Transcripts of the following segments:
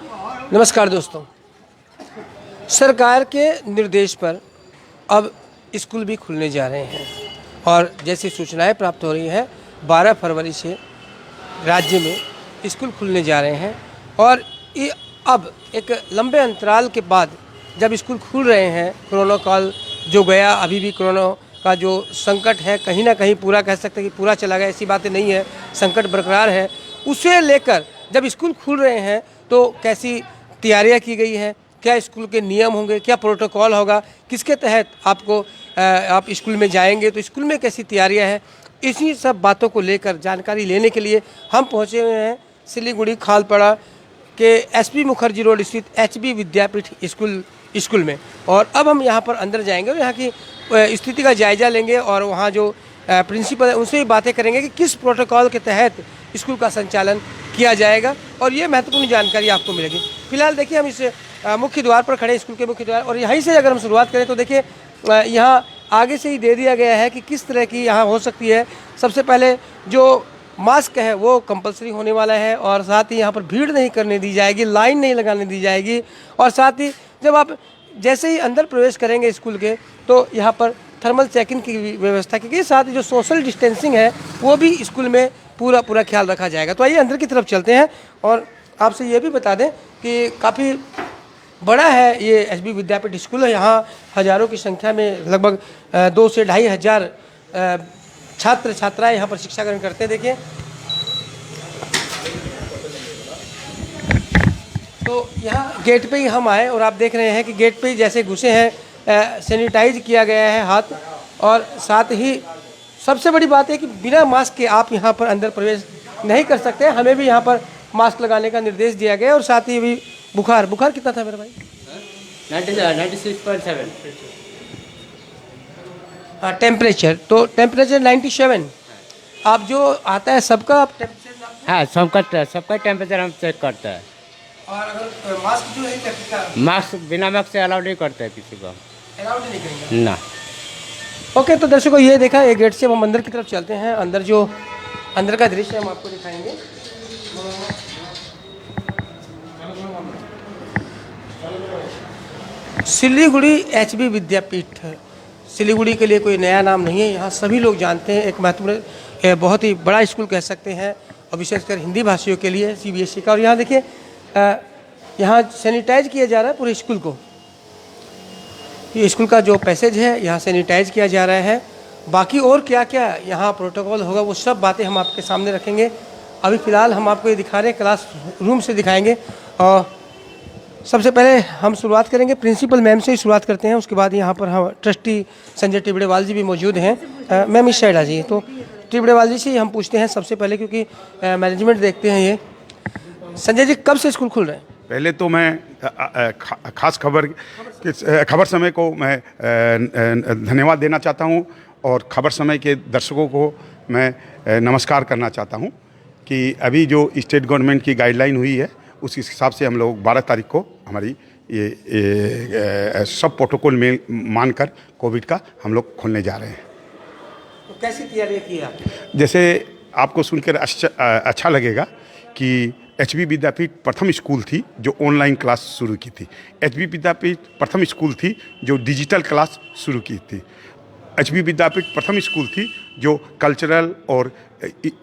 नमस्कार दोस्तों, सरकार के निर्देश पर अब स्कूल भी खुलने जा रहे हैं और जैसी सूचनाएं प्राप्त हो रही हैं 12 फरवरी से राज्य में स्कूल खुलने जा रहे हैं और ये अब एक लंबे अंतराल के बाद जब स्कूल खुल रहे हैं, कोरोना काल जो गया, अभी भी कोरोना का जो संकट है कहीं ना कहीं पूरा कह सकते हैं कि पूरा चला गया, ऐसी बातें नहीं है, संकट बरकरार है। उसे लेकर जब स्कूल खुल रहे हैं तो कैसी तैयारियां की गई हैं, क्या स्कूल के नियम होंगे, क्या प्रोटोकॉल होगा, किसके तहत आप स्कूल में जाएंगे तो स्कूल में कैसी तैयारियां हैं, इसी सब बातों को लेकर जानकारी लेने के लिए हम पहुंचे हुए हैं सिलीगुड़ी खालपाड़ा के एसपी मुखर्जी रोड स्थित एचबी विद्यापीठ स्कूल में। और अब हम यहां पर अंदर जाएंगे और यहाँ की स्थिति का जायजा लेंगे और वहाँ जो प्रिंसिपल है उनसे भी बातें करेंगे कि किस प्रोटोकॉल के तहत स्कूल का संचालन किया जाएगा और ये महत्वपूर्ण जानकारी आपको मिलेगी। फिलहाल देखिए हम इस मुख्य द्वार पर खड़े, स्कूल के मुख्य द्वार, और यहीं से अगर हम शुरुआत करें तो देखिए यहाँ आगे से ही दे दिया गया है कि किस तरह की यहाँ हो सकती है। सबसे पहले जो मास्क है वो कंपलसरी होने वाला है और साथ ही यहाँ पर भीड़ नहीं करने दी जाएगी, लाइन नहीं लगाने दी जाएगी और साथ ही जब आप जैसे ही अंदर प्रवेश करेंगे स्कूल के तो यहाँ पर थर्मल चेकिंग की व्यवस्था की गई, साथ ही जो सोशल डिस्टेंसिंग है वो भी स्कूल में पूरा ख्याल रखा जाएगा। तो आइए अंदर की तरफ चलते हैं और आपसे ये भी बता दें कि काफ़ी बड़ा है ये एचबी विद्यापीठ स्कूल है। यहाँ हज़ारों की संख्या में लगभग 2 से 2.5 हज़ार छात्र छात्राएं यहाँ पर शिक्षा ग्रहण करते हैं। देखिए तो यहाँ गेट पे ही हम आए और आप देख रहे हैं कि गेट पे ही जैसे घुसे हैं सैनिटाइज किया गया है हाथ, और साथ ही सबसे बड़ी बात है कि बिना मास्क के आप यहाँ पर अंदर प्रवेश नहीं कर सकते। हमें भी यहाँ पर मास्क लगाने का निर्देश दिया गया और साथ ही भी बुखार कितना था मेरे भाई? 96.7। हाँ, टेम्परेचर 97। आप जो आता है सबका आप टेम्परेचर? हाँ, सबका टेम्परेचर हम चेक करते हैं। और अगर मास्क जो है मास्क बिना मास्क से अलाउ नहीं करते हैं किसी को, अलाउड नहीं करेंगे ना। ओके, तो दर्शकों ये देखा, एक गेट से हम अंदर की तरफ चलते हैं। अंदर का दृश्य हम आपको दिखाएंगे। सिलीगुड़ी एचबी विद्यापीठ सिलीगुड़ी के लिए कोई नया नाम नहीं है, यहाँ सभी लोग जानते हैं। एक महत्वपूर्ण बहुत ही बड़ा स्कूल कह सकते हैं और विशेषकर हिंदी भाषियों के लिए सीबीएसई का। और यहाँ देखिए यहाँ सैनिटाइज किया जा रहा है पूरे स्कूल को। ये स्कूल का जो पैसेज है यहाँ सैनिटाइज किया जा रहा है। बाकी और क्या क्या यहाँ प्रोटोकॉल होगा वो सब बातें हम आपके सामने रखेंगे। अभी फ़िलहाल हम आपको ये दिखा रहे हैं, क्लास रूम से दिखाएंगे। और सबसे पहले हम शुरुआत करेंगे प्रिंसिपल मैम से ही शुरुआत करते हैं, उसके बाद यहाँ पर हम ट्रस्टी संजय टिबड़ेवाल जी भी मौजूद हैं। मैम इस साइड आ जाइए। तो टिबड़ेवाल जी से ही हम पूछते हैं सबसे पहले, क्योंकि मैनेजमेंट देखते हैं ये। संजय जी, कब से स्कूल खुल रहे हैं? पहले तो मैं खास खबर समय को मैं धन्यवाद देना चाहता हूं और खबर समय के दर्शकों को मैं नमस्कार करना चाहता हूं कि अभी जो स्टेट गवर्नमेंट की गाइडलाइन हुई है उस हिसाब से हम लोग 12 तारीख को हमारी ये सब प्रोटोकॉल में मानकर कोविड का हम लोग खोलने जा रहे हैं। तो कैसी तैयारी की है आपने? जैसे आपको सुनकर अच्छा लगेगा कि एचबी विद्यापीठ प्रथम स्कूल थी जो ऑनलाइन क्लास शुरू की थी। एचबी विद्यापीठ प्रथम स्कूल थी जो डिजिटल क्लास शुरू की थी। एचबी विद्यापीठ प्रथम स्कूल थी जो कल्चरल और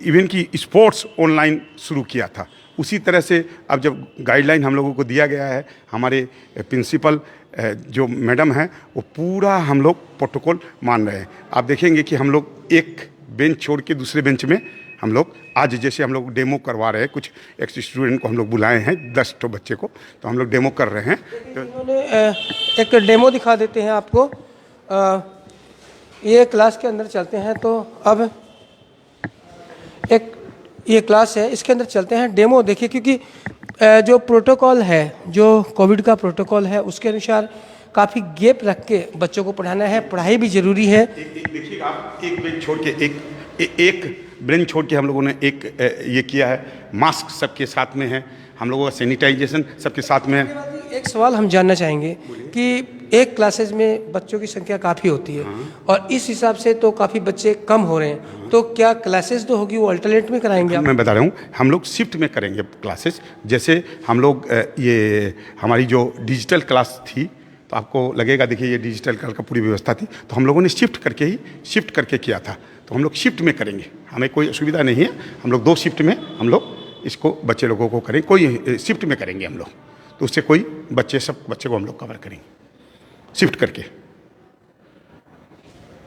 इवन की स्पोर्ट्स ऑनलाइन शुरू किया था। उसी तरह से अब जब गाइडलाइन हम लोगों को दिया गया है, हमारे प्रिंसिपल जो मैडम हैं वो पूरा हम लोग प्रोटोकॉल मान रहे हैं। आप देखेंगे कि हम लोग एक बेंच छोड़ के दूसरे बेंच में हम लोग आज जैसे हम लोग डेमो करवा रहे हैं, कुछ एक स्टूडेंट को हम लोग बुलाए हैं 10 तो बच्चे को, तो हम लोग डेमो कर रहे हैं। तो इन्होंने एक डेमो दिखा देते हैं आपको। ये क्लास के अंदर चलते हैं। तो अब एक ये क्लास है, इसके अंदर चलते हैं, डेमो देखिए। क्योंकि जो प्रोटोकॉल है, जो कोविड का प्रोटोकॉल है, उसके अनुसार काफ़ी गैप रख के बच्चों को पढ़ाना है, पढ़ाई भी ज़रूरी है। देखिए आप एक बेंच छोड़ के एक बेंच छोड़ के हम लोगों ने एक ये किया है। मास्क सबके साथ में है, हम लोगों का सैनिटाइजेशन सबके साथ में है। एक सवाल हम जानना चाहेंगे कि एक क्लासेस में बच्चों की संख्या काफ़ी होती है और इस हिसाब से तो काफ़ी बच्चे कम हो रहे हैं, तो क्या क्लासेस जो होगी वो अल्टरनेट में कराएंगे आप? मैं बता रहा हूँ, हम लोग शिफ्ट में करेंगे क्लासेस। जैसे हम लोग ये हमारी जो डिजिटल क्लास थी, तो आपको लगेगा देखिए ये डिजिटल कल का पूरी व्यवस्था थी, तो हम लोगों ने शिफ्ट करके किया था। तो हम लोग शिफ्ट में करेंगे, हमें कोई असुविधा नहीं है। हम लोग 2 शिफ्ट में हम लोग इसको बच्चे लोगों को करें, कोई शिफ्ट में करेंगे हम लोग, तो उससे कोई सब बच्चे को हम लोग कवर करेंगे शिफ्ट करके।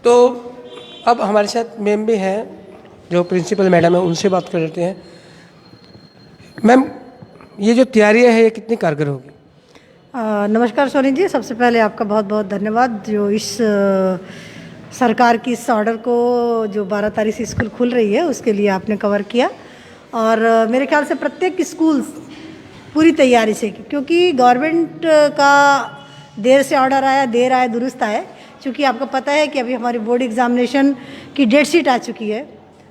तो अब हमारे साथ मैम भी हैं, जो प्रिंसिपल मैडम है, उनसे बात कर लेते हैं। मैम, ये जो तैयारियां है ये कितनी कारगर होगी? नमस्कार सोनी जी, सबसे पहले आपका बहुत बहुत धन्यवाद जो इस सरकार की इस ऑर्डर को जो 12 तारीख से स्कूल खुल रही है उसके लिए आपने कवर किया। और मेरे ख्याल से प्रत्येक स्कूल पूरी तैयारी से, क्योंकि गवर्नमेंट का देर से ऑर्डर आया, देर आया दुरुस्त आया। क्योंकि आपको पता है कि अभी हमारी बोर्ड एग्जामिनेशन की डेट शीट आ चुकी है।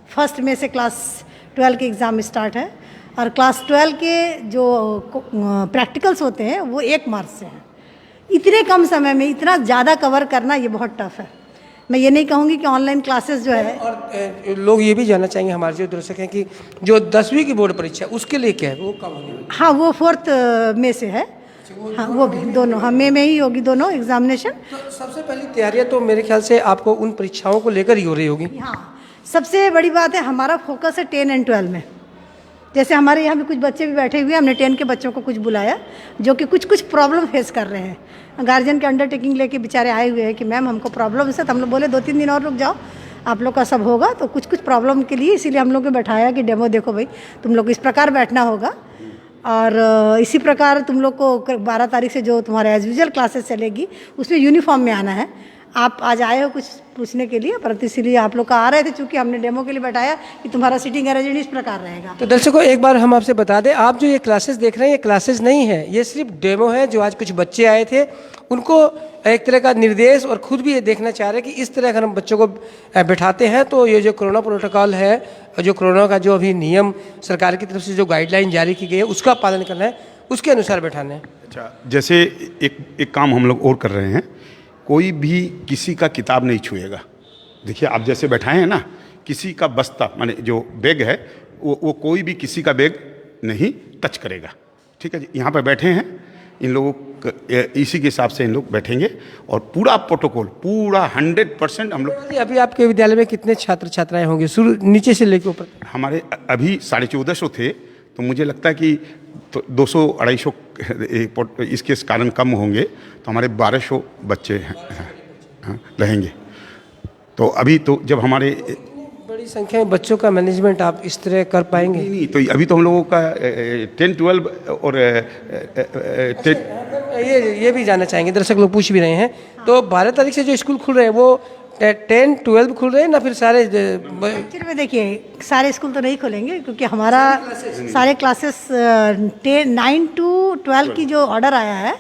1 मई से क्लास 12 के एग्ज़ाम स्टार्ट है और क्लास 12 के जो प्रैक्टिकल्स होते हैं वो 1 मार्च से हैं। इतने कम समय में इतना ज़्यादा कवर करना ये बहुत टफ है। मैं ये नहीं कहूँगी कि ऑनलाइन क्लासेस जो है, और लोग ये भी जानना चाहेंगे हमारे जो दर्शक हैं कि जो 10वीं की बोर्ड परीक्षा उसके लिए क्या है, वो कब होगी? हाँ वो 4 मई से है। हाँ वो भी दोनों, हाँ मई में ही होगी दोनों एग्जामिनेशन। तो सबसे पहली तैयारियां तो मेरे ख्याल से आपको उन परीक्षाओं को लेकर ही हो रही होगी। हाँ सबसे बड़ी बात है, हमारा फोकस है 10 और 12 में। जैसे हमारे यहाँ भी कुछ बच्चे भी बैठे हुए हैं, हमने 10 के बच्चों को कुछ बुलाया जो कि कुछ प्रॉब्लम फेस कर रहे हैं। गार्जियन के अंडरटेकिंग लेके बेचारे आए हुए हैं कि मैम हमको प्रॉब्लम है। तो हम लोग बोले 2-3 दिन और रुक जाओ, आप लोग का सब होगा। तो कुछ प्रॉब्लम के लिए इसीलिए हम लोग को बैठाया कि डेमो देखो भाई, तुम लोग इस प्रकार बैठना होगा और इसी प्रकार तुम लोग को 12 तारीख से जो तुम्हारे एज यूजुअल क्लासेस चलेगी उसमें यूनिफॉर्म में आना है। आप आज आए हो कुछ पूछने के लिए, परंतु इसीलिए आप लोग का आ रहे थे, चूँकि हमने डेमो के लिए बैठाया कि तुम्हारा सीटिंग अरेंजमेंट इस प्रकार रहेगा। तो दर्शकों एक बार हम आपसे बता दें, आप जो ये क्लासेस देख रहे हैं ये क्लासेस नहीं है, ये सिर्फ डेमो है। जो आज कुछ बच्चे आए थे उनको एक तरह का निर्देश, और खुद भी ये देखना चाह रहे हैं कि इस तरह अगर हम बच्चों को बैठाते हैं तो ये जो कोरोना प्रोटोकॉल है, जो कोरोना का जो अभी नियम सरकार की तरफ से जो गाइडलाइन जारी की गई है उसका पालन करना है, उसके अनुसार बैठाना है। अच्छा, जैसे एक काम हम लोग और कर रहे हैं, कोई भी किसी का किताब नहीं छुएगा। देखिए आप जैसे बैठाए हैं ना, किसी का बस्ता माने जो बैग है वो कोई भी किसी का बैग नहीं टच करेगा। ठीक है जी, यहाँ पर बैठे हैं इन लोगों इसी के हिसाब से इन लोग बैठेंगे और पूरा प्रोटोकॉल पूरा 100% हम लोग। अभी आपके विद्यालय में कितने छात्र छात्राएं होंगे शुरू नीचे से लेकर ऊपर? हमारे अभी 1450 थे, तो मुझे लगता है कि तो 200-250 इसके कारण कम होंगे, तो हमारे 1200 बच्चे रहेंगे। तो अभी तो जब हमारे बड़ी संख्या में बच्चों का मैनेजमेंट आप इस तरह कर पाएंगे? नहीं, तो अभी तो हम लोगों का 10, 12 और 10। ये भी जानना चाहेंगे, दर्शक लोग पूछ भी रहे हैं। तो 12 तारीख से जो स्कूल खुल रहे हैं वो 10, 12 खुल रहे हैं ना, फिर सारे? एक्चुअली में देखिए सारे स्कूल तो नहीं खुलेंगे, क्योंकि हमारा सारे क्लासेस 9 to 12 की जो ऑर्डर आया है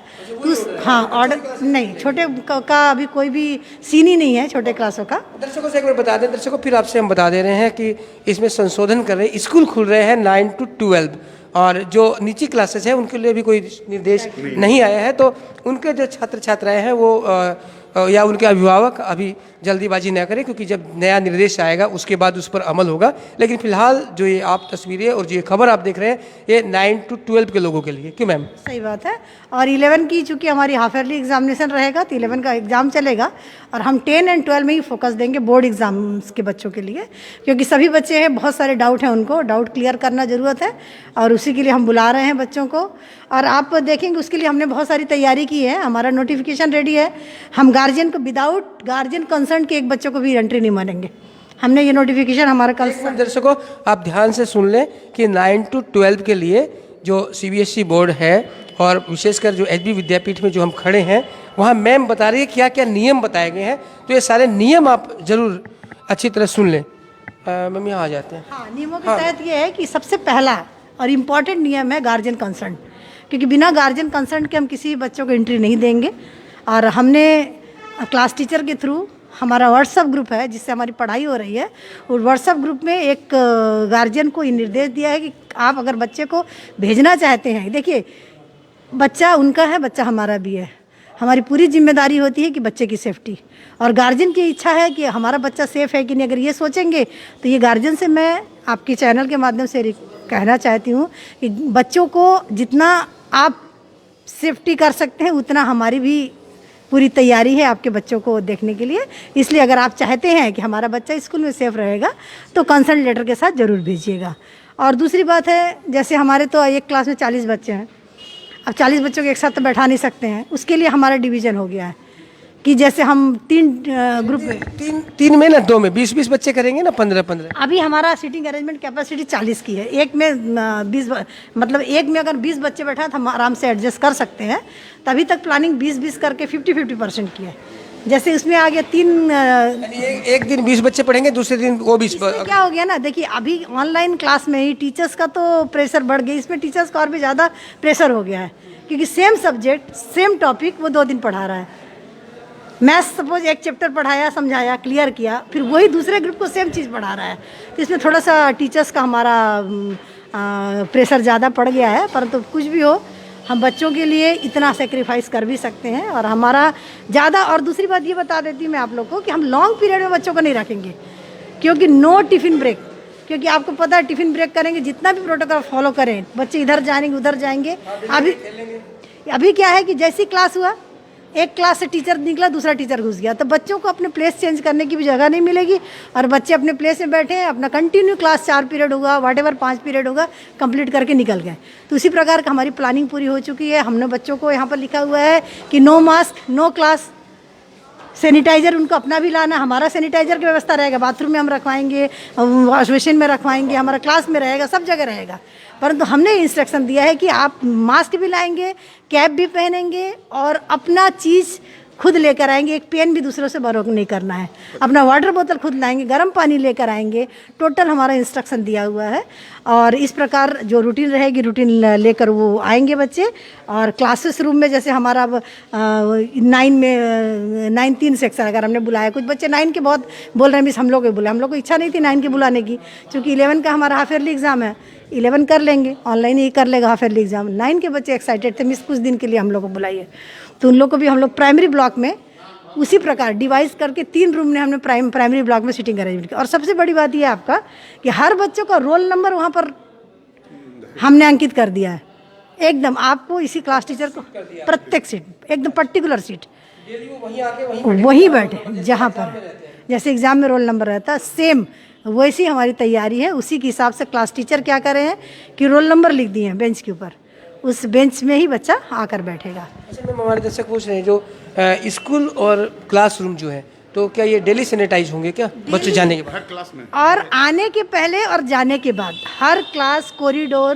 हाँ ऑर्डर नहीं, छोटे का अभी कोई भी सीन ही नहीं है छोटे क्लासों का। दर्शकों से एक बार बता दें, दर्शकों फिर आपसे हम बता दे रहे हैं कि इसमें संशोधन कर रहे हैं, स्कूल खुल रहे हैं 9 to 12 और जो नीची क्लासेस हैं उनके लिए भी कोई निर्देश नहीं आया है। तो उनके जो छात्र छात्राएं हैं वो या उनके अभिभावक अभी जल्दीबाजी न करें, क्योंकि जब नया निर्देश आएगा उसके बाद उस पर अमल होगा। लेकिन फिलहाल जो ये आप तस्वीरें और जो ये खबर आप देख रहे हैं ये 9 to 12 के लोगों के लिए। क्यों मैम? सही बात है। और 11 की चूँकि हमारी हाफ ईयरली एग्जामिनेशन रहेगा तो 11 का एग्ज़ाम चलेगा और हम 10 और 12 में ही फोकस देंगे बोर्ड एग्जाम्स के बच्चों के लिए, क्योंकि सभी बच्चे हैं, बहुत सारे डाउट हैं, उनको डाउट क्लियर करना ज़रूरत है और उसी के लिए हम बुला रहे हैं बच्चों को। और आप देखेंगे उसके लिए हमने बहुत सारी तैयारी की है, हमारा नोटिफिकेशन रेडी है। हम गार्जियन को विदाउट गार्जियन कंसर्न के एक बच्चों को भी एंट्री नहीं मानेंगे। हमने ये नोटिफिकेशन हमारा कल। दर्शकों आप ध्यान से सुन लें कि 9 to 12 के लिए जो CBSE बोर्ड है और विशेषकर जो HB विद्यापीठ में जो हम खड़े हैं वहाँ मैम बता रही है क्या क्या नियम बताए गए हैं। तो ये सारे नियम आप जरूर अच्छी तरह सुन लें। मैम यहाँ आ जाते हैं। हाँ, नियमों के तहत ये है कि सबसे पहला और इम्पॉर्टेंट नियम है गार्जियन कंसर्न, क्योंकि बिना गार्जियन कंसर्न के हम किसी बच्चों को एंट्री नहीं देंगे। और हमने क्लास टीचर के थ्रू हमारा व्हाट्सएप ग्रुप है जिससे हमारी पढ़ाई हो रही है, और व्हाट्सएप ग्रुप में एक गार्जियन को ये निर्देश दिया है कि आप अगर बच्चे को भेजना चाहते हैं, देखिए बच्चा उनका है, बच्चा हमारा भी है। हमारी पूरी जिम्मेदारी होती है कि बच्चे की सेफ्टी, और गार्जियन की इच्छा है कि हमारा बच्चा सेफ़ है कि नहीं। अगर ये सोचेंगे तो ये गार्जियन से मैं आपके चैनल के माध्यम से कहना चाहती हूँ कि बच्चों को जितना आप सेफ्टी कर सकते हैं उतना हमारी भी पूरी तैयारी है आपके बच्चों को देखने के लिए। इसलिए अगर आप चाहते हैं कि हमारा बच्चा स्कूल में सेफ़ रहेगा तो कंसर्न लेटर के साथ ज़रूर भेजिएगा। और दूसरी बात है, जैसे हमारे तो एक क्लास में 40 बच्चे हैं, अब 40 बच्चों को एक साथ तो बैठा नहीं सकते हैं, उसके लिए हमारा डिवीज़न हो गया है कि जैसे हम 3 ग्रुप में, तीन में ना 2 में 20-20 बच्चे करेंगे ना, 15-15। अभी हमारा सीटिंग अरेंजमेंट कैपेसिटी 40 की है। एक में 20, मतलब एक में अगर 20 बच्चे बैठा तो हम आराम से एडजस्ट कर सकते हैं। तभी तक प्लानिंग 20-20 करके 50-50% की है। जैसे उसमें आ गया 3 एक दिन 20 बच्चे पढ़ेंगे, दूसरे दिन वो 20। क्या हो गया ना, देखिए अभी ऑनलाइन क्लास में ही टीचर्स का तो प्रेशर बढ़ गया, इसमें टीचर्स का और भी ज़्यादा प्रेशर हो गया है, क्योंकि सेम सब्जेक्ट सेम टॉपिक वो 2 दिन पढ़ा रहा है। मैथ्स सपोज एक चैप्टर पढ़ाया, समझाया, क्लियर किया, फिर वही दूसरे ग्रुप को सेम चीज़ पढ़ा रहा है। तो इसमें थोड़ा सा टीचर्स का हमारा प्रेशर ज़्यादा पड़ गया है। परंतु कुछ भी हो, हम बच्चों के लिए इतना सेक्रीफाइस कर भी सकते हैं और हमारा ज़्यादा। और दूसरी बात ये बता देती हूँ मैं आप लोग को कि हम लॉन्ग पीरियड में बच्चों को नहीं रखेंगे, क्योंकि नो टिफ़िन ब्रेक, क्योंकि आपको पता है टिफ़िन ब्रेक करेंगे, जितना भी प्रोटोकॉल फॉलो करें, बच्चे इधर जाएंगे उधर जाएंगे। अभी क्या है कि जैसी क्लास हुआ, एक क्लास से टीचर निकला, दूसरा टीचर घुस गया, तो बच्चों को अपने प्लेस चेंज करने की भी जगह नहीं मिलेगी और बच्चे अपने प्लेस में बैठे हैं, अपना कंटिन्यू क्लास 4 पीरियड होगा, व्हाटएवर 5 पीरियड होगा, कंप्लीट करके निकल गए। तो उसी प्रकार का हमारी प्लानिंग पूरी हो चुकी है। हमने बच्चों को यहाँ पर लिखा हुआ है कि no mask, no class, sanitiser उनको अपना भी लाना, हमारा सैनिटाइज़र की व्यवस्था रहेगा, बाथरूम में हम रखवाएंगे, वॉश बेसिन में रखवाएंगे, हमारा क्लास में रहेगा, सब जगह रहेगा। परंतु हमने इंस्ट्रक्शन दिया है कि आप मास्क भी लाएंगे, कैप भी पहनेंगे और अपना चीज़ खुद लेकर आएंगे। एक पेन भी दूसरों से बरोक नहीं करना है, अपना वाटर बोतल खुद लाएंगे, गर्म पानी लेकर आएंगे। टोटल हमारा इंस्ट्रक्शन दिया हुआ है और इस प्रकार जो रूटीन रहेगी, रूटीन लेकर वो आएंगे बच्चे। और क्लासेस रूम में जैसे हमारा अब 9 3 सेक्शन अगर हमने बुलाया, कुछ बच्चे 9 के बहुत बोल रहे हैं, मिस हम लोग को बुलाए, हम लोग को इच्छा नहीं थी 9 के बुलाने की, क्योंकि 11 का हमारा हाफ ईयरली एग्ज़ाम है, 11 कर लेंगे, ऑनलाइन ही कर लेगा हाफ ईयरली एग्ज़ाम। 9 के बच्चे एक्साइटेड थे, मिस कुछ दिन के लिए हम लोग को बुलाइए, तो उन लोग को भी हम लोग प्राइमरी ब्लॉक में उसी प्रकार डिवाइस करके 3 रूम में हमने प्राइमरी ब्लॉक में सीटिंग अरेंजमेंट किया। और सबसे बड़ी बात यह है आपका कि हर बच्चों का रोल नंबर वहाँ पर हमने अंकित कर दिया है एकदम। आपको इसी क्लास टीचर को प्रत्येक सीट एकदम पर्टिकुलर सीट वहीं बैठे जहाँ पर जैसे एग्ज़ाम में रोल नंबर रहता है, सेम वैसी हमारी तैयारी है। उसी के हिसाब से क्लास टीचर क्या करे हैं कि रोल नंबर लिख दिए हैं बेंच के ऊपर, उस बेंच में ही बच्चा आकर बैठेगा। अच्छा मैम, हमारे दर्शक पूछ रहे हैं जो स्कूल और क्लासरूम जो है, तो क्या ये डेली सैनिटाइज होंगे क्या बच्चे जाने के बाद? हर क्लास में और आने के पहले और जाने के बाद हर क्लास कॉरिडोर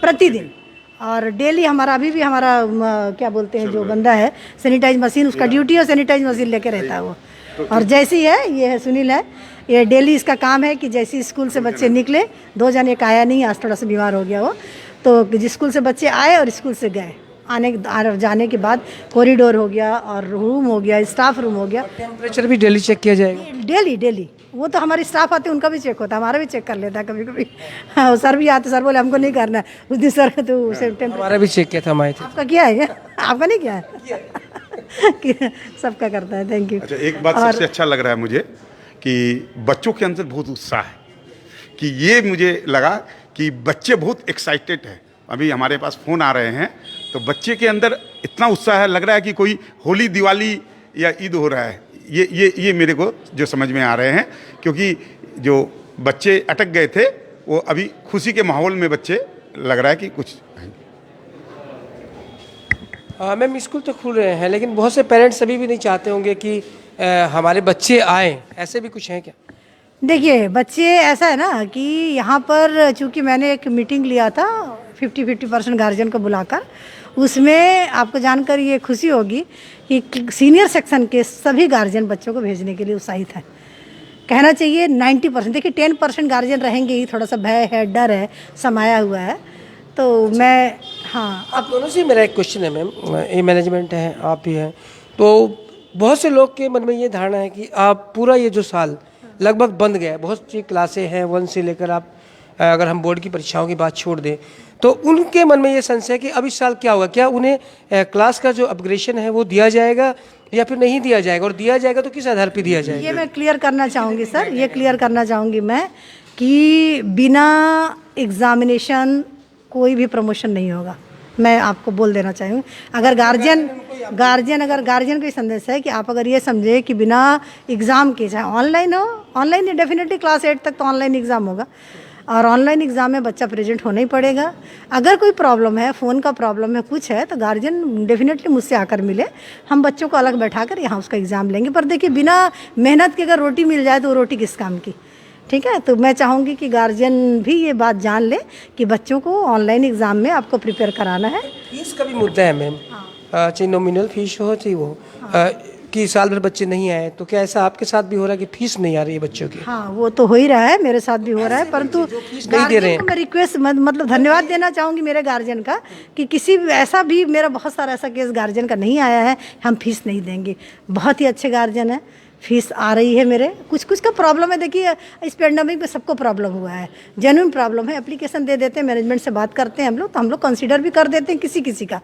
प्रतिदिन और डेली हमारा अभी भी हमारा क्या बोलते हैं जो बंदा है सैनिटाइज मशीन, उसका ड्यूटी और सैनिटाइज मशीन लेके रहता है वो। और जैसी है ये है सुनील है, ये डेली इसका काम है कि जैसे स्कूल से बच्चे निकले, 2 जन एक आया नहीं, आज थोड़ा सा बीमार हो गया वो, तो स्कूल से बच्चे आए और स्कूल से गए, आने जाने के बाद कॉरिडोर हो गया और रूम हो गया, स्टाफ रूम हो गया। टेम्परेचर भी डेली चेक किया जाएगा? डेली वो तो हमारे स्टाफ आते हैं उनका भी चेक होता है, हमारा भी चेक कर लेता है कभी कभी। हाँ, सर भी आते, सर बोले हमको नहीं करना है उस दिन सर तो उसे हमारा भी चेक किया था, हम आए थे। आपका किया है क्या? आपका नहीं किया है? सबका करता है। Thank you. अच्छा, एक बात सबसे अच्छा लग रहा है मुझे कि बच्चों के अंदर बहुत उत्साह है, कि ये मुझे लगा कि बच्चे बहुत एक्साइटेड हैं। अभी हमारे पास फ़ोन आ रहे हैं तो बच्चे के अंदर इतना उत्साह है, लग रहा है कि कोई होली, दिवाली या ईद हो रहा है। ये मेरे को जो समझ में आ रहे हैं, क्योंकि जो बच्चे अटक गए थे वो अभी खुशी के माहौल में बच्चे लग रहा है कि कुछ। मैम स्कूल तो खुल रहे हैं, लेकिन बहुत से पेरेंट्स अभी भी नहीं चाहते होंगे कि हमारे बच्चे आए, ऐसे भी कुछ हैं क्या? देखिए बच्चे ऐसा है ना कि यहाँ पर चूँकि मैंने एक मीटिंग लिया था 50% गार्जियन को बुलाकर, उसमें आपको जानकर ये खुशी होगी कि सीनियर सेक्शन के सभी गार्जियन बच्चों को भेजने के लिए उत्साहित हैं। कहना चाहिए 90%, देखिए 10% गार्जियन रहेंगे ही, थोड़ा सा भय है, डर है, समाया हुआ है। तो मैं हाँ, आप दोनों से मेरा एक क्वेश्चन है मैम, ये मैनेजमेंट है, आप भी हैं, तो बहुत से लोग के मन में ये धारणा है कि आप पूरा ये जो साल लगभग बंद गया, बहुत सी क्लासें हैं 1 से लेकर आप अगर हम बोर्ड की परीक्षाओं की बात छोड़ दें, तो उनके मन में ये संशय है कि अब इस साल क्या होगा, क्या उन्हें क्लास का जो अपग्रेडेशन है वो दिया जाएगा या फिर नहीं दिया जाएगा, और दिया जाएगा तो किस आधार पर दिया जाएगा? ये मैं क्लियर करना चाहूँगी सर, ये क्लियर करना चाहूँगी मैं कि बिना एग्जामिनेशन कोई भी प्रमोशन नहीं होगा। मैं आपको बोल देना चाहूँगी, अगर गार्जियन को ये संदेश है कि आप अगर ये समझे कि बिना एग्ज़ाम के, चाहे ऑनलाइन हो, ऑनलाइन डेफिनेटली क्लास 8 तक तो ऑनलाइन एग्ज़ाम होगा, और ऑनलाइन एग्ज़ाम में बच्चा प्रेजेंट होना ही पड़ेगा। अगर कोई प्रॉब्लम है, फ़ोन का प्रॉब्लम है, कुछ है, तो गार्जियन डेफिनेटली मुझसे आकर मिले, हम बच्चों को अलग बैठा कर यहाँ उसका एग्ज़ाम लेंगे। पर देखिए, बिना मेहनत के अगर रोटी मिल जाए तो वो रोटी किस काम की, ठीक है? तो मैं चाहूँगी कि गार्जियन भी ये बात जान ले कि बच्चों को ऑनलाइन एग्ज़ाम में आपको प्रिपेयर कराना है। फीस का भी मुद्दा है मैम, चाहे नॉमिनल फीस हो चाहे वो कि साल भर बच्चे नहीं आए, तो क्या ऐसा आपके साथ भी हो रहा है कि फीस नहीं आ रही है बच्चों की? हाँ, वो तो हो ही रहा है, मेरे साथ भी हो रहा है, परंतु नहीं दे रहे हैं। मैं रिक्वेस्ट मतलब धन्यवाद देना चाहूँगी मेरे गार्जियन का कि किसी ऐसा भी, मेरा बहुत सारा ऐसा केस गार्जियन का नहीं आया है हम फीस नहीं देंगे। बहुत ही अच्छे गार्जियन है, फीस आ रही है मेरे। कुछ कुछ का प्रॉब्लम है, देखिए इस पेंडेमिक में सबको प्रॉब्लम हुआ है, जेन्युइन प्रॉब्लम है, एप्लीकेशन दे देते हैं, मैनेजमेंट से बात करते हैं हम लोग, तो हम लोग कंसीडर भी कर देते हैं किसी किसी का,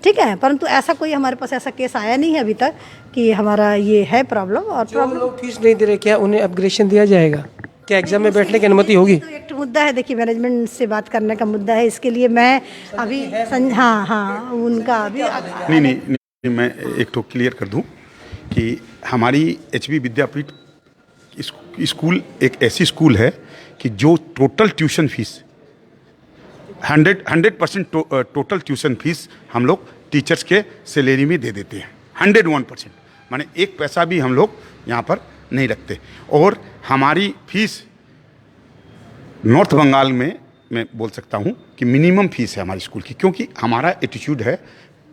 ठीक है? परंतु ऐसा कोई हमारे पास ऐसा केस आया नहीं है अभी तक कि हमारा ये है प्रॉब्लम। और जो लोग फीस नहीं दे रहे, क्या उन्हें अपग्रेडेशन दिया जाएगा? क्या एग्जाम में बैठने की अनुमति होगी? तो एक मुद्दा है, देखिए मैनेजमेंट से बात करने का मुद्दा है, इसके लिए मैं अभी हाँ उनका अभी नहीं, मैं एक तो क्लियर कर दूं कि हमारी एचबी विद्यापीठ स्कूल एक ऐसी स्कूल है कि जो total tuition fees 100% total tuition fees हम लोग टीचर्स के सैलरी में दे देते हैं, 101%, माने एक पैसा भी हम लोग यहाँ पर नहीं रखते। और हमारी फीस नॉर्थ बंगाल में मैं बोल सकता हूँ कि मिनिमम फीस है हमारी स्कूल की, क्योंकि हमारा एटीट्यूड है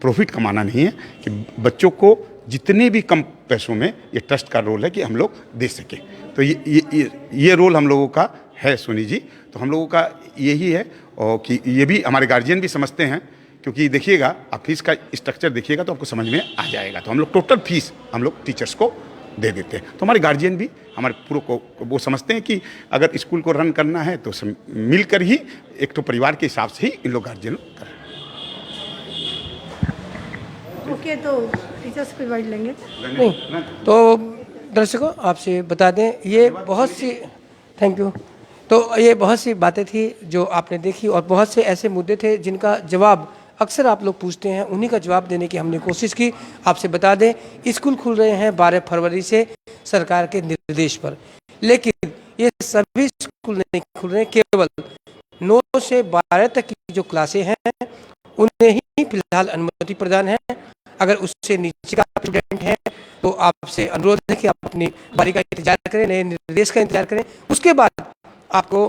प्रॉफिट कमाना नहीं है, कि बच्चों को जितने भी कम पैसों में, ये ट्रस्ट का रोल है कि हम लोग दे सकें। तो ये रोल हम लोगों का है सोनी जी, तो हम लोगों का यही है, और कि ये भी हमारे गार्जियन भी समझते हैं, क्योंकि देखिएगा आप फीस का स्ट्रक्चर देखिएगा तो आपको समझ में आ जाएगा। तो हम लोग टोटल फीस हम लोग टीचर्स को दे देते हैं, तो हमारे गार्जियन भी हमारे पूरे को वो समझते हैं कि अगर स्कूल को रन करना है तो मिलकर ही, एक तो परिवार के हिसाब से ही इन लोग गार्जियन करें। ओके, तो टीचर्स को इन्वाइट लेंगे। नहीं, तो दर्शकों आपसे बता दें, ये बहुत सी, थैंक यू, तो ये बहुत सी बातें थी जो आपने देखी, और बहुत से ऐसे मुद्दे थे जिनका जवाब अक्सर आप लोग पूछते हैं, उन्हीं का जवाब देने की हमने कोशिश की। आपसे बता दें, स्कूल खुल रहे हैं 12 फरवरी से सरकार के निर्देश पर, लेकिन ये सभी स्कूल नहीं खुल रहे हैं, केवल 9 से 12 तक की जो क्लासें हैं उन्हें ही फिलहाल अनुमति प्रदान है। अगर उससे नीचे का स्टूडेंट है तो आपसे अनुरोध है कि आप अपनी बारी का इंतजार करें, नए निर्देश का इंतजार करें, उसके बाद आपको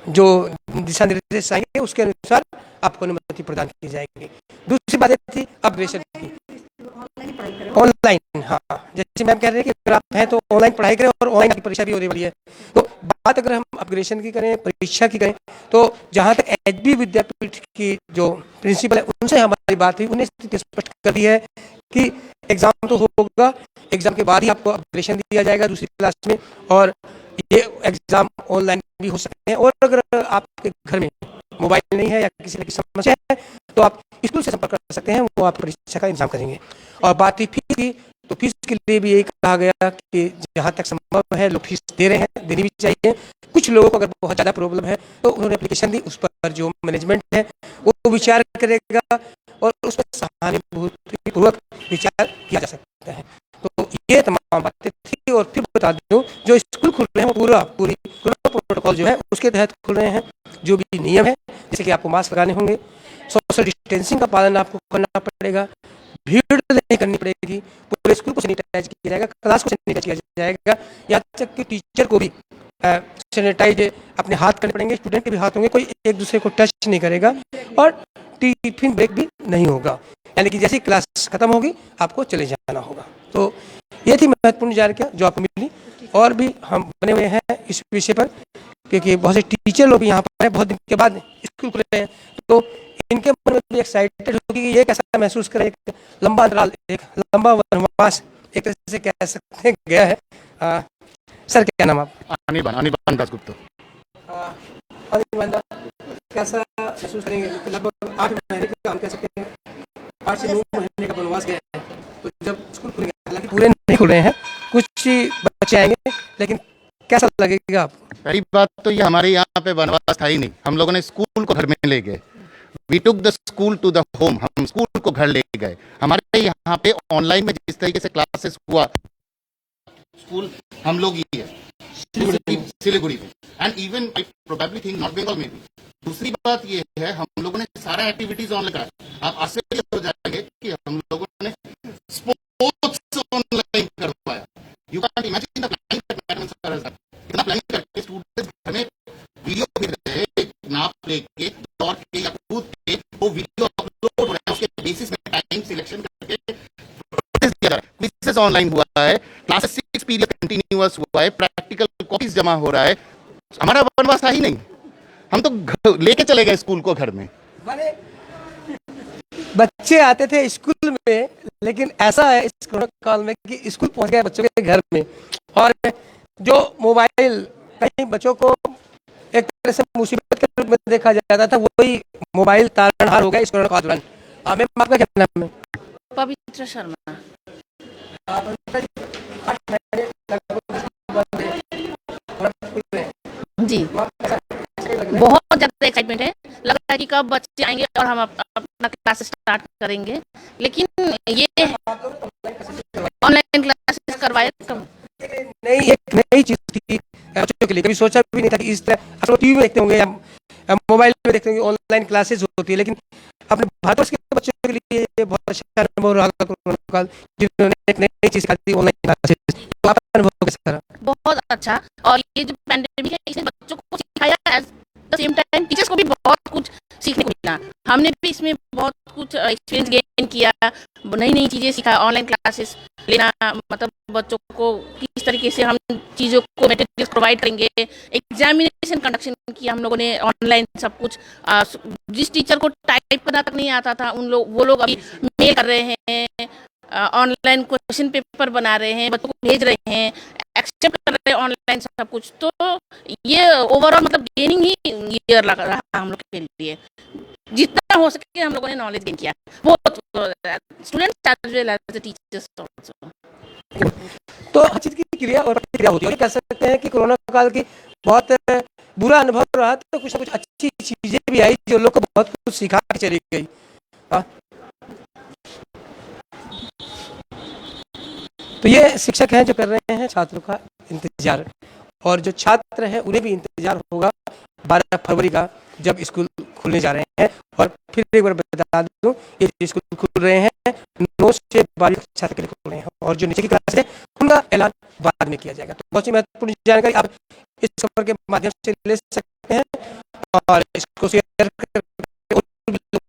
जो दिशा निर्देश आएंगे उसके अनुसार आपको अनुमति प्रदान की जाएगी। दूसरी बात थी अपग्रेडेशन की, ऑनलाइन, हाँ, जैसे मैम कह रहे हैं कि अगर आप हैं तो ऑनलाइन पढ़ाई करें, और ऑनलाइन की परीक्षा भी होने वाली है। तो बात अगर हम अपग्रेडेशन की करें, परीक्षा की करें, तो जहाँ तक एचबी विद्यापीठ की जो प्रिंसिपल है उनसे हमारी बात हुई, उन्हें स्थिति स्पष्ट कर दी है कि एग्जाम तो होगा, एग्जाम के बाद ही आपको अपग्रेडेशन दिया जाएगा दूसरी क्लास में, और ये एग्जाम ऑनलाइन भी हो सकते हैं। और अगर आपके घर में मोबाइल नहीं है या किसी तरह की समस्या है तो आप स्कूल से संपर्क कर सकते हैं, वो आप परीक्षा का इंतजाम करेंगे। और बात थी फीस की, तो फीस के लिए भी यही कहा गया कि जहाँ तक संभव है लोग फीस दे रहे हैं, देनी भी चाहिए। कुछ लोगों को अगर बहुत ज़्यादा प्रॉब्लम है तो उन्होंने एप्लीकेशन दी, उस पर जो मैनेजमेंट है वो विचार करेगा और उस पर सहानुभूतिपूर्वक विचार किया जा सकता है। तो ये तमाम बातें थी। और फिर बता दूं, जो स्कूल खुल रहे हैं वो पूरी प्रोटोकॉल जो है उसके तहत खुल रहे हैं। जो भी नियम है, जैसे कि आपको मास्क लगाने होंगे, सोशल डिस्टेंसिंग का पालन आपको करना पड़ेगा, भीड़ नहीं करनी पड़ेगी, पूरे स्कूल को सैनिटाइज किया जाएगा, क्लास को सैनिटाइज किया जाएगा, यहाँ तक कि टीचर को भी सैनिटाइज अपने हाथ करने पड़ेंगे, स्टूडेंट के भी हाथ होंगे, कोई एक दूसरे को टच नहीं करेगा, और टिफिन ब्रेक भी नहीं होगा, यानी कि जैसे क्लास खत्म होगी आपको चले जाना होगा। तो ये थी महत्वपूर्ण जानकारी जो आपको मिली। और भी हम बने हुए हैं इस विषय पर, क्योंकि बहुत से टीचर लोग यहाँ पर बहुत दिन के बाद स्कूल खुले हैं, तो इनके मन में भी एक्साइटेड होगी कि ये कैसा महसूस करें, एक लंबा अंतराल, एक लंबा वनवास एक तरह से कह सकते हैं गया है। सर क्या नाम आप? अनिबान दासगुप्ता। पाँच दिन बाद कैसा महसूस करेंगे? लगभग 8 महीने का हम कह सकते हैं, 8 से 9 महीने का वनवास गया है। तो जब स्कूल खुलेंगे, हालांकि पूरे नहीं खुल रहे हैं, कुछ ही बच्चे आएंगे, लेकिन कैसा लगेगा आपको? पहली बात तो ये हमारे यहाँ पे वनवास था ही नहीं, हम लोगों ने स्कूल को घर में ले गए। We took the school to the home, हम स्कूल को घर ले गए। हमारे यहाँ पे ऑनलाइन में जिस तरीके से क्लासेस हुआ, स्कूल हम लोग ही है सिलीगुड़ी में, and even I probably think north Bengal में भी। दूसरी बात ये है, हम लोगों ने सारा एक्टिविटीज ऑनलाइन कराया। आप आश्चर्य हो जाएंगे कि हम लोगों ने स्पोर्ट्स ऑनलाइन करवाया। You can imagine the planning that parents are doing. इतना प्लानिंग करके स्टूडेंट्स घर में वीडियो भेज रहे हैं, नाप लेके, दौड़ के या कूद के, वो वीडियो अपलोड हो रहा है, उसके बेसिस में टाइम सिलेक्शन करके किया जा रहा है। क्विज़ेस ऑनलाइन हुआ है, क्लासेस 6 पीरियड कंटिन्यूअस हुआ है, प्रैक्टिकल कॉपीज जमा हो रहा है। हमारा वनवास था ही नहीं, हम तो लेके चले गए स्कूल को घर में। माने बच्चे आते थे स्कूल में, लेकिन ऐसा है इस कोरोना काल में कि स्कूल पहुंच गए बच्चों के घर में, और जो मोबाइल कहीं बच्चों को एक तरह से मुसीबत के रूप में देखा जाता था, वही मोबाइल तारनहार हो गया इस कोरोना काल के दौरान। मैम, आपका क्या नाम है? पवित्र शर्मा। जी, बहुत ज़्यादा एक्साइटमेंट है। लग रहा है कि कब बच्चे आएंगे और हम अपना क्लास स्टार्ट करेंगे, लेकिन ये ऑनलाइन क्लासेस करवाए कब? एक नई चीज थी बच्चों के लिए, कभी सोचा भी नहीं था कि इस तरह। आप लोग टीवी में देखते होंगे या मोबाइल में देखते होंगे ऑनलाइन क्लासेस होती है, लेकिन अपने भारतवर्ष के बच्चों के लिए ये बहुत अच्छा अनुभव रहा कोरोना काल, जिन्होंने एक नई चीज सिखा दी, ऑनलाइन क्लासेस। तो आपका अनुभव कैसा रहा? बहुत अच्छा। और ये जो पैंडेमिक है, इसने बच्चों को सिखाया, at the same time teachers को भी बहुत कुछ सीखने को मिला। हमने भी इसमें बहुत कुछ एक्सपीरियंस गेन किया, नई नई चीज़ें सीखा। ऑनलाइन क्लासेस लेना, मतलब बच्चों को किस तरीके से हम चीज़ों को मटेरियल्स प्रोवाइड करेंगे। एग्जामिनेशन कंडक्शन किया हम लोगों ने ऑनलाइन, सब कुछ। जिस टीचर को टाइप करना तक नहीं आता था, वो लोग अभी मेल कर रहे हैं, ऑनलाइन क्वेश्चन पेपर बना रहे हैं, बच्चों को भेज रहे हैं, एक्सेप्ट कर रहे हैं ऑनलाइन सब कुछ। तो ये ओवरऑल मतलब गेनिंग ही ईयर लग रहा हम लोग के लिए। जितना हो सके हम लोगों ने नॉलेज गेन किया, वो students as well as teachers also. तो हर चीज की क्रिया और प्रतिक्रिया होती है, और कह सकते हैं कि कोरोना काल की बहुत बुरा अनुभव रहा, तो कुछ ना कुछ अच्छी चीजें भी आई जो लोग को बहुत कुछ सिखा के चली गई। तो ये शिक्षक हैं जो कर रहे हैं छात्रों का इंतजार, और जो छात्र हैं उन्हें भी इंतजार होगा 12 फरवरी का, जब स्कूल खुलने जा रहे हैं। और फिर एक बार बता दूं, ये स्कूल खुल रहे हैं 9 से 12 कक्षा तक के लिए खुल रहे हैं, और जो नीचे की क्लास है उनका ऐलान बाद में किया जाएगा। तो बहुत सी महत्वपूर्ण जानकारी आप इस खबर के माध्यम से ले सकते हैं, और इसको शेयर